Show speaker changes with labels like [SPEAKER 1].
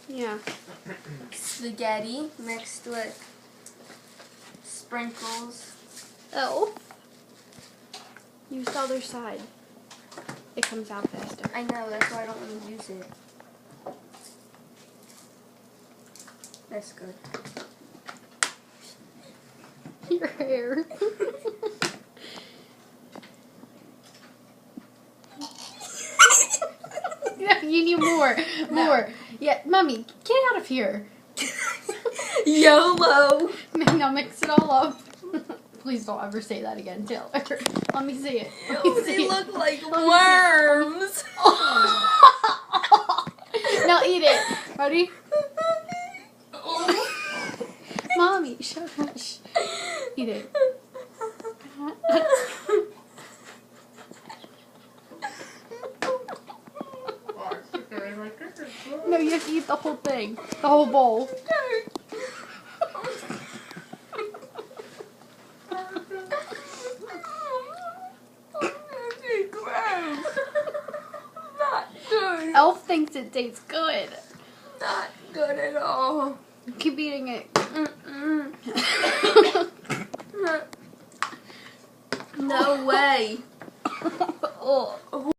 [SPEAKER 1] Yeah.
[SPEAKER 2] Spaghetti mixed with sprinkles.
[SPEAKER 1] Oh. Use the other side. It comes out faster.
[SPEAKER 2] I know, that's why I don't want to use it. That's good.
[SPEAKER 1] Your hair. You need more. More. Yeah, Mommy, get out of here.
[SPEAKER 2] YOLO.
[SPEAKER 1] Now mix it all up. Please don't ever say that again, Taylor. Let me see it. Let me see
[SPEAKER 2] They
[SPEAKER 1] it.
[SPEAKER 2] look like worms.
[SPEAKER 1] Now eat it. Ready? Mommy, shush. Eat it. No, you have to eat the whole thing. The whole bowl.
[SPEAKER 2] Not good.
[SPEAKER 1] Elf thinks it tastes good.
[SPEAKER 2] Not good at all.
[SPEAKER 1] Keep eating it.
[SPEAKER 2] No way.
[SPEAKER 1] Oh.